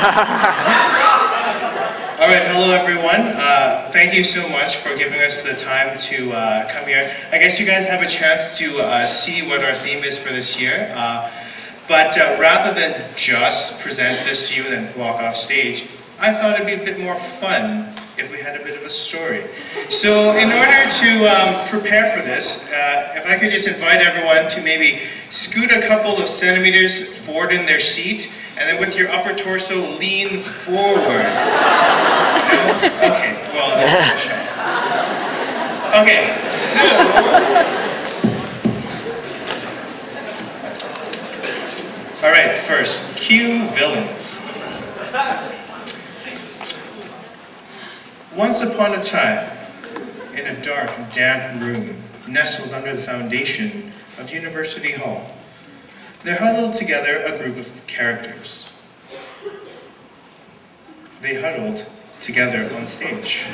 All right, hello everyone. Thank you so much for giving us the time to come here. I guess you guys have a chance to see what our theme is for this year. But rather than just present this to you and then walk off stage, I thought it'd be a bit more fun if we had a bit of a story. So in order to prepare for this, if I could just invite everyone to maybe scoot a couple of centimeters forward in their seat, and then with your upper torso, lean forward. No? Okay, well, that's a shot. Okay, so... All right, first, cue villains. Once upon a time, in a dark, damp room, nestled under the foundation of University Hall, there huddled together a group of characters. They huddled together on stage.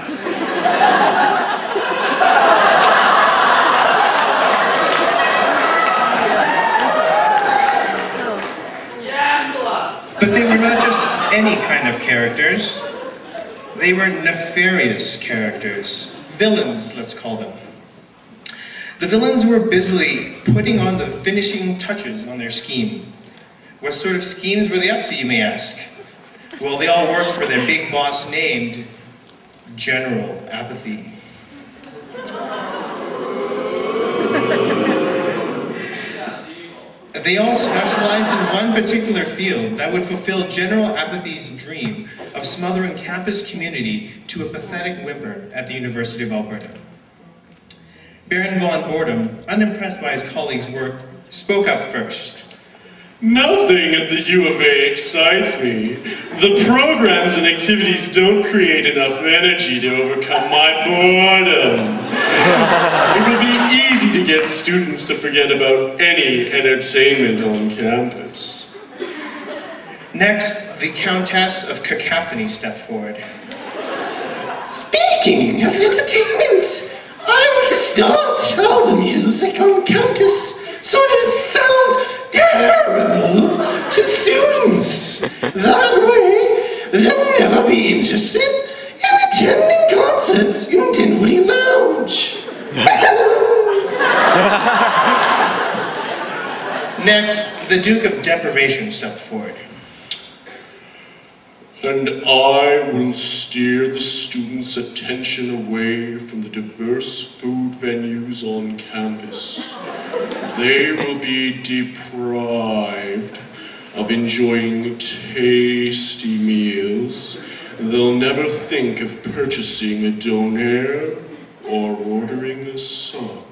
But they were not just any kind of characters. They were nefarious characters. Villains, let's call them. The villains were busily putting on the finishing touches on their scheme. What sort of schemes were they up to, you may ask? Well, they all worked for their big boss named General Apathy. They all specialized in one particular field that would fulfill General Apathy's dream of smothering campus community to a pathetic whimper at the University of Alberta. Baron von Boredom, unimpressed by his colleagues' work, spoke up first. Nothing at the U of A excites me. The programs and activities don't create enough energy to overcome my boredom. It will be easy to get students to forget about any entertainment on campus. Next, the Countess of Cacophony stepped forward. Speaking of entertainment, I want to start all the music on campus so that it sounds terrible to students. That way, they'll never be interested in attending concerts in Dinwiddie Lounge. Next, the Duke of Deprivation stepped forward. And I will steer the students' attention away from the diverse food venues on campus. They will be deprived of enjoying tasty meals. They'll never think of purchasing a donaire or ordering a sub.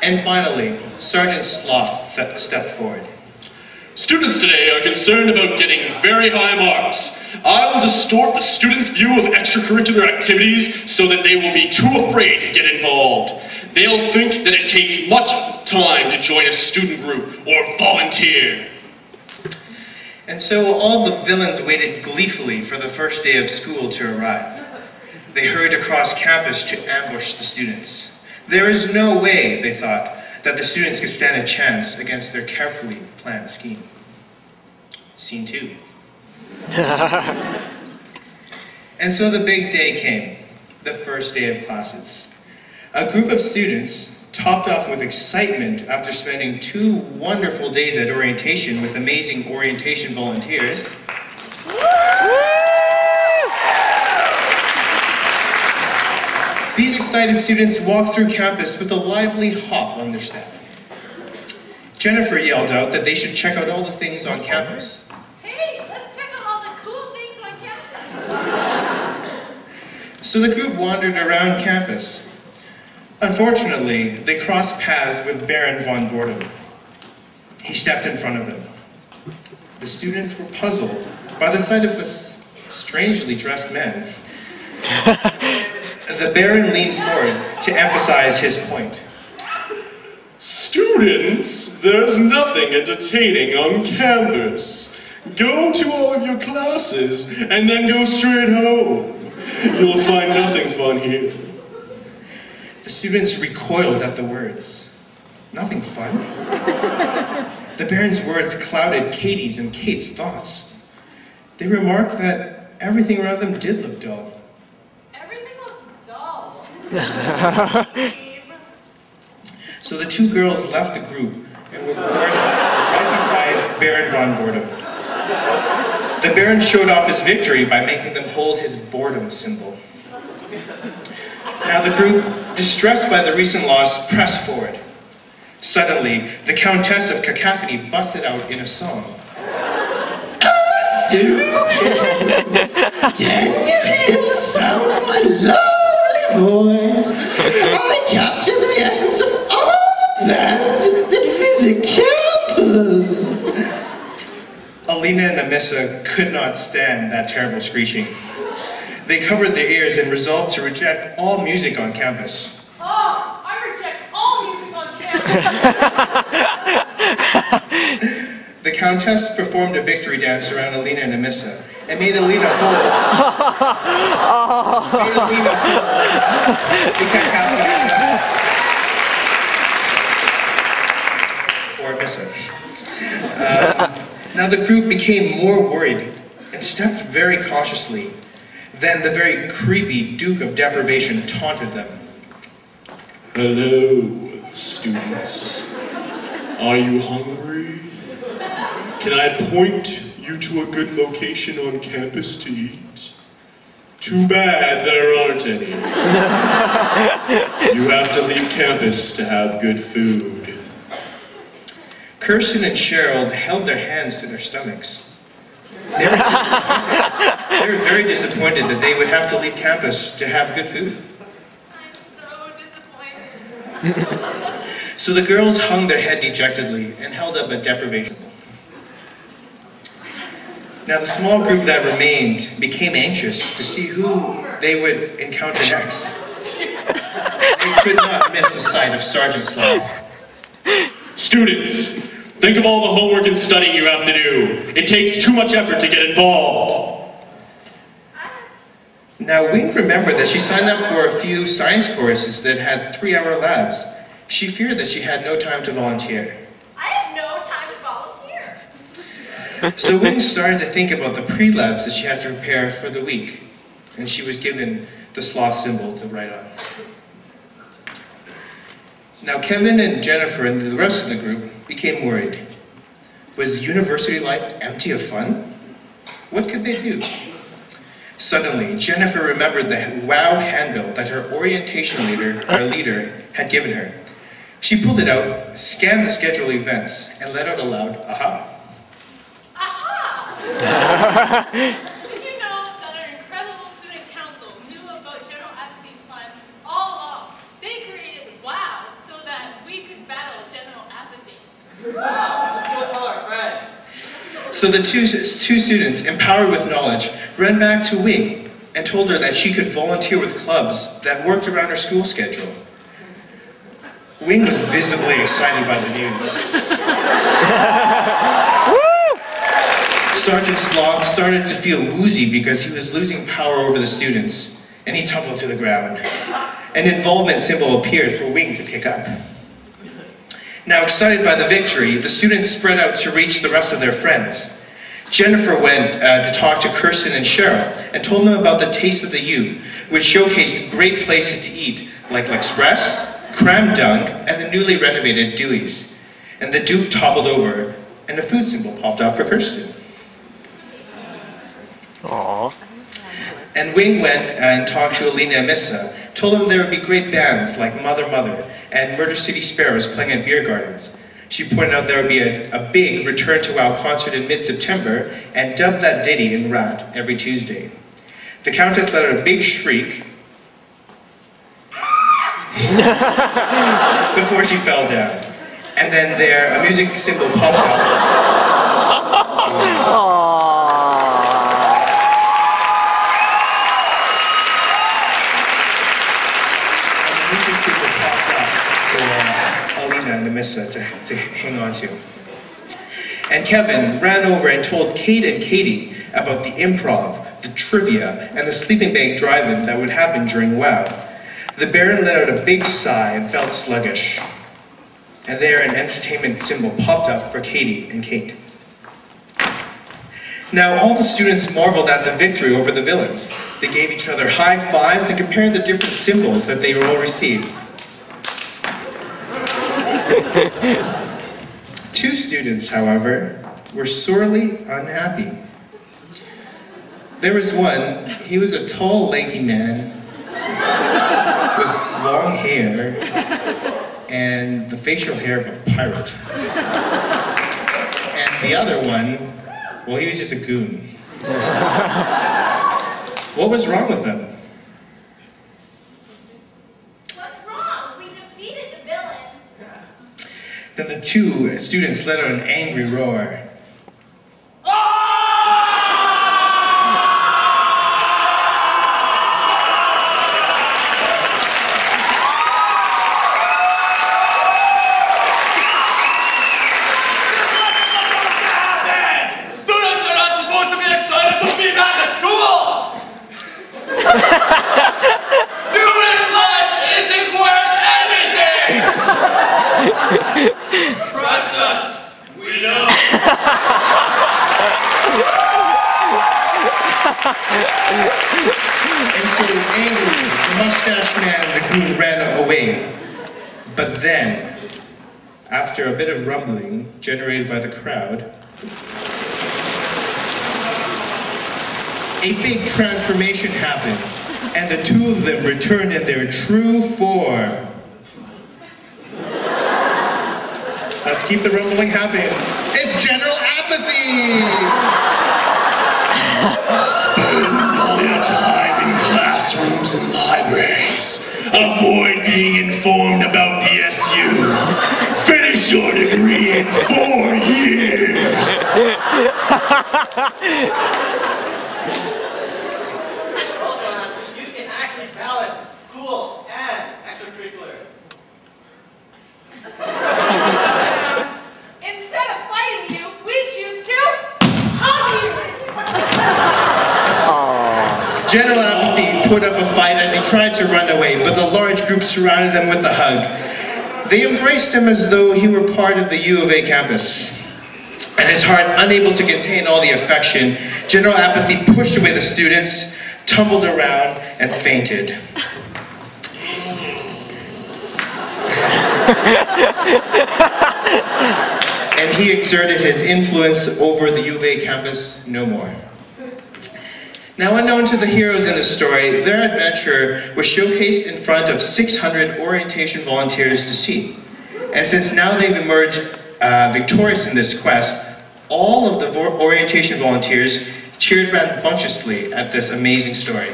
And finally, Sergeant Sloth stepped forward. Students today are concerned about getting very high marks. I will distort the students' view of extracurricular activities so that they will be too afraid to get involved. They'll think that it takes much time to join a student group or volunteer. And so all the villains waited gleefully for the first day of school to arrive. They hurried across campus to ambush the students. There is no way, they thought, that the students could stand a chance against their carefully planned scheme. Scene 2. And so the big day came, the first day of classes. A group of students, topped off with excitement after spending 2 wonderful days at orientation with amazing orientation volunteers, these excited students walked through campus with a lively hop on their step. Jennifer yelled out that they should check out all the things on campus. Hey, let's check out all the cool things on campus. So the group wandered around campus. Unfortunately, they crossed paths with Baron von Boredom. He stepped in front of them. The students were puzzled by the sight of this strangely dressed man. The Baron leaned forward to emphasize his point. Students, there's nothing entertaining on campus. Go to all of your classes and then go straight home. You'll find nothing fun here. The students recoiled at the words. Nothing fun. The Baron's words clouded Katie's and Kate's thoughts. They remarked that everything around them did look dull. Everything looks dull. So the two girls left the group and were bored right beside Baron von Boredom. The Baron showed off his victory by making them hold his boredom symbol. Now the group, distressed by the recent loss, pressed forward. Suddenly, the Countess of Cacophony busted out in a song. Students, can you hear the sound of my lovely voice? I capture the essence of all the bands that visit campus. Alina and Amissa could not stand that terrible screeching. They covered their ears and resolved to reject all music on campus. Oh, I reject all music on campus. The Countess performed a victory dance around Alina and Amissa and made Alina whole. Made Alina whole. Because Or Amissa. Now the group became more worried and stepped very cautiously. Then the very creepy Duke of Deprivation taunted them. Hello, students. Are you hungry? Can I point you to a good location on campus to eat? Too bad there aren't any. You have to leave campus to have good food. Kirsten and Cheryl held their hands to their stomachs. They were very disappointed that they would have to leave campus to have good food. I'm so disappointed. So the girls hung their head dejectedly and held up a deprivation. Now the small group that remained became anxious to see who they would encounter next. They could not miss the sight of Sergeant Sloth. Students, think of all the homework and study you have to do. It takes too much effort to get involved. Now Wing remembered that she signed up for a few science courses that had 3-hour labs. She feared that she had no time to volunteer. I have no time to volunteer. So Wing started to think about the pre-labs that she had to prepare for the week, and she was given the sloth symbol to write on. Now Kevin and Jennifer and the rest of the group became worried. Was university life empty of fun? What could they do? Suddenly, Jennifer remembered the WoW handbill that her orientation leader had given her. She pulled it out, scanned the scheduled events, and let out a loud, aha. Aha! Did you know that our incredible student council knew about General Apathy's plan all along? They created WoW so that we could battle General Apathy. Wow, let's go tell our friends. So the two students, empowered with knowledge, ran back to Wing and told her that she could volunteer with clubs that worked around her school schedule. Wing was visibly excited by the news. Sergeant Sloth started to feel woozy because he was losing power over the students, and he tumbled to the ground. An involvement symbol appeared for Wing to pick up. Now excited by the victory, the students spread out to reach the rest of their friends. Jennifer went to talk to Kirsten and Cheryl and told them about the Taste of the U, which showcased great places to eat like L'Express, Cram Dunk, and the newly renovated Dewey's. And the Duke toppled over, and a food symbol popped out for Kirsten. Aww. And Wing went and talked to Alina and Missa, told them there would be great bands like Mother Mother and Murder City Sparrows playing at beer gardens. She pointed out there would be a big Return to WoW concert in mid-September and dubbed that ditty in Rat every Tuesday. The Countess let out a big shriek before she fell down. And then a music symbol popped out. And Amissa to hang on to. And Kevin ran over and told Kate and Katie about the improv, the trivia, and the sleeping bag drive-in that would happen during WoW. The Baron let out a big sigh and felt sluggish. and there an entertainment symbol popped up for Katie and Kate. Now all the students marveled at the victory over the villains. They gave each other high fives and compared the different symbols that they all received. Two students, however, were sorely unhappy. There was one, he was a tall, lanky man with long hair and the facial hair of a pirate. And the other one, well, he was just a goon. What was wrong with them? What's wrong? We defeated the villains. Then the two students let out an angry roar. Trust us, we know. And so angry, the mustache man and the goon ran away. But then, after a bit of rumbling generated by the crowd, a big transformation happened, and the two of them returned in their true form. Let's keep the rumbling happening. It's general apathy! Spend all your time in classrooms and libraries. Avoid being informed about the SU. Finish your degree in 4 years. You can actually balance school and extracurriculars. Instead of fighting you, we choose to hug you. General apathy put up a fight as he tried to run away, but the large group surrounded them with a hug. They embraced him as though he were part of the U of A campus. And his heart, unable to contain all the affection, General apathy pushed away the students, tumbled around, and fainted. And he exerted his influence over the U of A campus no more. Now, unknown to the heroes in the story, their adventure was showcased in front of 600 orientation volunteers to see. And since now they've emerged victorious in this quest, all of the orientation volunteers cheered rambunctiously at this amazing story.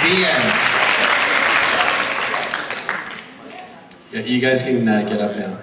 The end. Yeah, you guys can get up now.